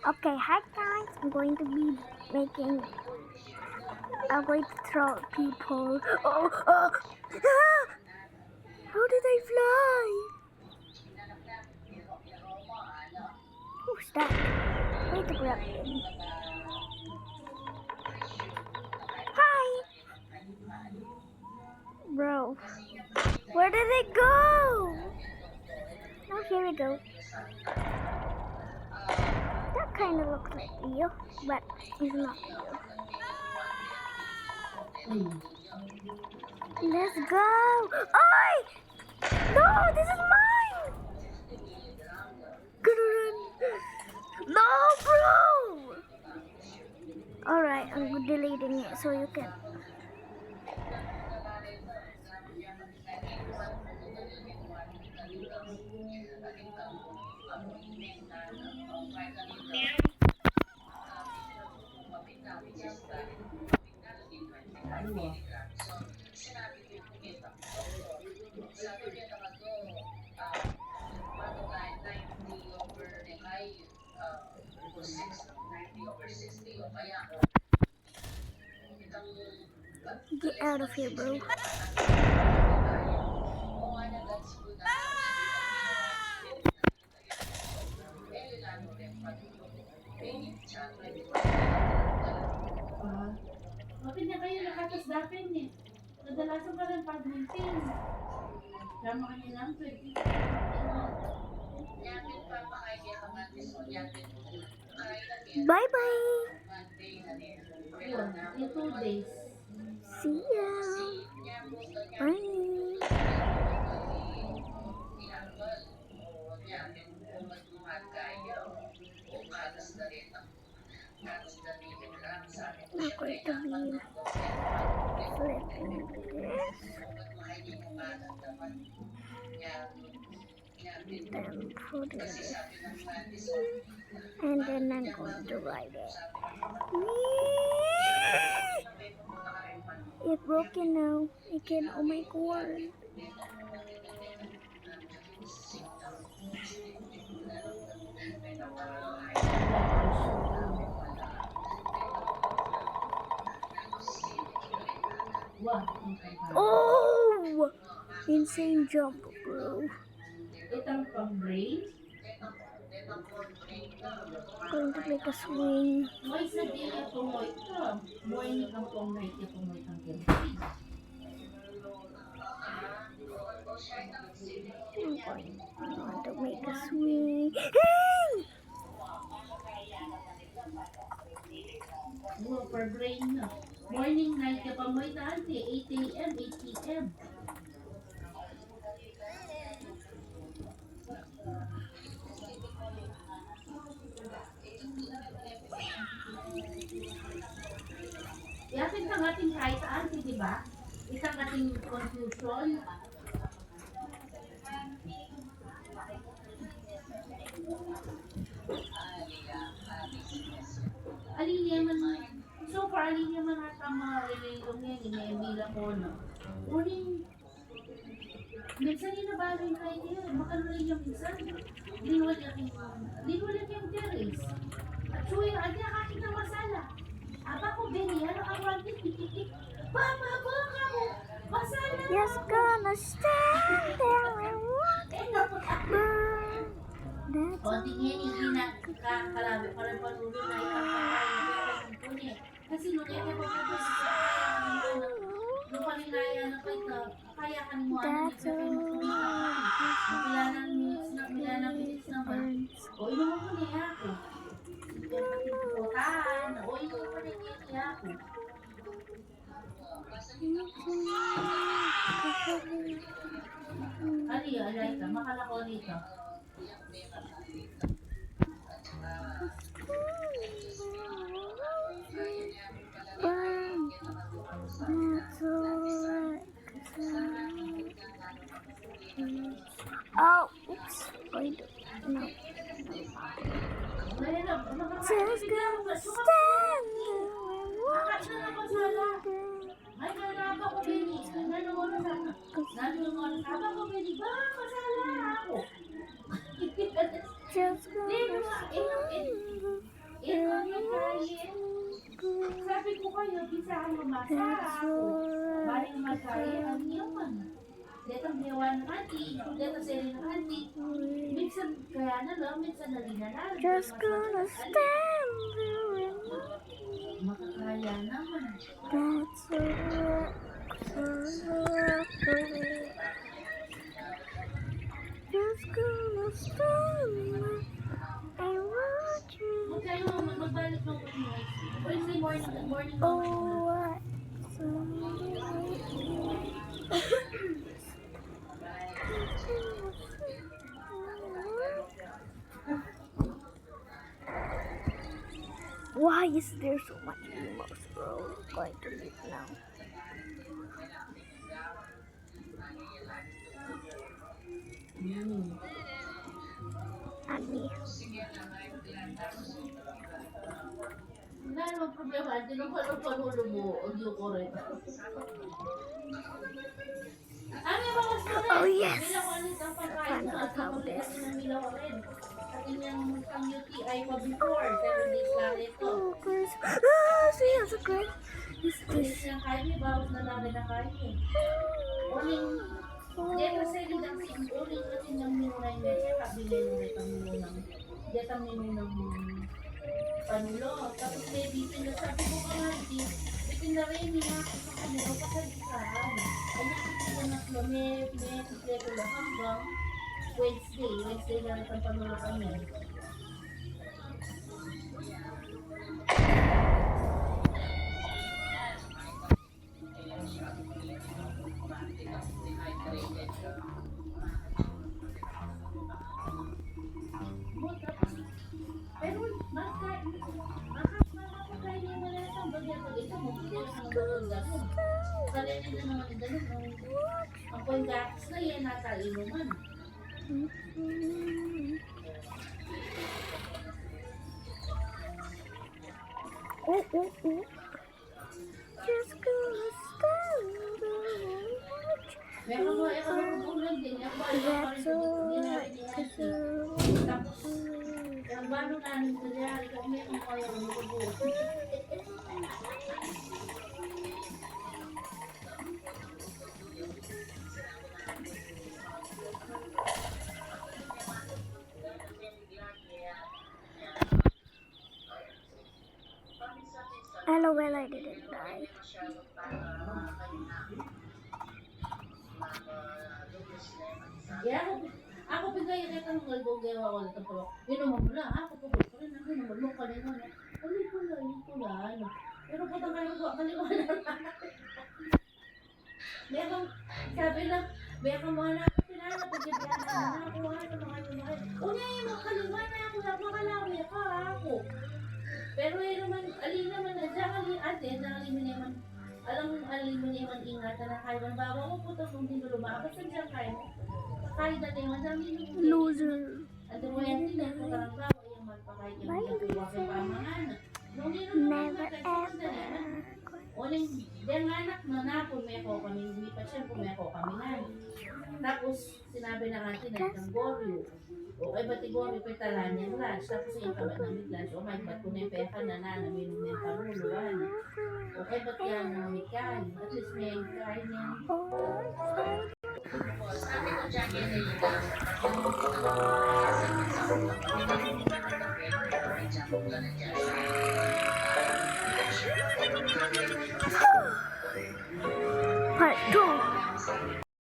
Okay, hi guys. I'm going to be making. I'm going to throw people. Oh, oh! Ah! How did I fly? Who's that? Wait to grab him. Hi, bro. Where did it go? Oh, here we go. That kind of looks like Leo, but it's not Leo. Let's go! Oi! No, this is mine! Gonna run. No, bro! Alright, I'm deleting it so you can. Get out of here, bro. Bakit na kayo nakatas dapin eh? Kadalasan ka rin pag-meeting. Kama ka niya lang, 20. Bye bye. Yun, yung 2 days. See ya. Bye. Not going to be flipping this. Then put it and then I'm going to ride it. It's broken now. I can. Oh my god. Oh! Insane jump, bro. Itang pang-brain? Going to make a swing. May sa diya tumoy ka. Moy kang tumoy ka tumoy kang gabi. I'm going to make a swing. Hey! Mo per brain na. Morning night ka pa moy ta ante 8 a.m. 8 p.m. Yakin kang ating kahit ante, di ba? Isang ating confusion. Alinya man, so far alinya man ata mga relation yan, ina-email ako na. Uling, minsan yung nabagay kayo niya, makaluloy yung minsan. Linwal yung terrace. At suyo, adya kakita masala. Aba ko, Benny, ano ang wanted, tikitik. Papa, baka mo, masala. Just gonna stand there and watch Eh, the burn. That's konting yan yung kinakalabi pa rin patuloy na ikakakain ko niya. Kasi nung kaya ko po sa nung palinaya na ko ito, kaya kan mo ano That's sa kayo Milanang minutes naman. O inuman ko niya ako. Kaya pati puputan, o inuman ko niya ako. Ali, alay ka, makala ko rito. burn. That's alright. Oh, oops. Wait, no. Just gonna stand there and watch the burn. Ay, nalaba ko, Benny. Nanonood sa nanonood. Aba ko, Benny, ba, masala ako. Just gonna stand there. sabi ko kayo, bisa kayo masa ako. Baling magkaya ang iyaman. Datang biyawan ng auntie, datang seri ng auntie. Minsan kaya na lang, minsan na rin na lang. Just gonna stand there and Makakaya naman. that's away. Just gonna stand there and watch you. Huwag kayo magbalik ng noise. Wednesday morning. Oh, what? Why is there so much emos, bro? I'm going to leave now. And me. Wala namang problema. Hindi nung panulo mo, audio ko rin. Ano yung mga story? Oh, yes. Bilang ko ulit ang pagkain mo. At Found this. kapag ng milaw rin. At inyang pang UTI pa before. 7 days lang ito. Oh, Chris. Ah, see, it's a great. Is This this? yung kain, bawas na namin na kain. Uling, hindi kasi lang uling kasi ng minunay na siya. Kabili ng detang minunang. Detang minunang panulo. Tapos may bitin na sabi ko ka nga, bitin na rin niya ako sa kanila pasalisahan. Ay nakikita na sila, may sikleto lang hanggang Wednesday. Wednesday lang ang panulo kami. Pero makapagkain mo na lang ang bagay pag ito mo. Kalinin na naman ito. Ang panggatas na yan natalino man. Oh. Just gonna stand there and watch. Meron mo bulan din. Ang balo pa rin That's ito. alright. Tapos, ang balo namin sa diyan. Ikaw may kung kaya umubuo. LOL, I didn't die. Ako bigay ka ng galbong gawa ko nito pero inuman mo lang ako po ko rin ang inuman mo kanina na ulit ko lang ano pero putang kayo ko kanina Merong sabi lang merong mga na pinala pagbibiyan na ako unya mo kalima na ako na makalawi ako pero naman alin naman na diyan alin ate na alin naman alam alin mo naman ingatan na kayo ng baba mo puto kung hindi mo lumabas sa diyan kayo kahit dati madami yung Loser. at mo yan din ako karang bawa yung magpakain yung mga pamangan. Never ever. Uling, dahil anak na napon may ako kami, lumipat siya kung may ako kami na. Tapos sinabi na natin na ng goryo. O ay ba't goryo pa talan yung lunch. Tapos yung kabat namin lunch. O may ba't kung may peka na namin yung paruluan. O ay ba't yan namin kain. At least may kain yan. Sabi ko dyan Part 2.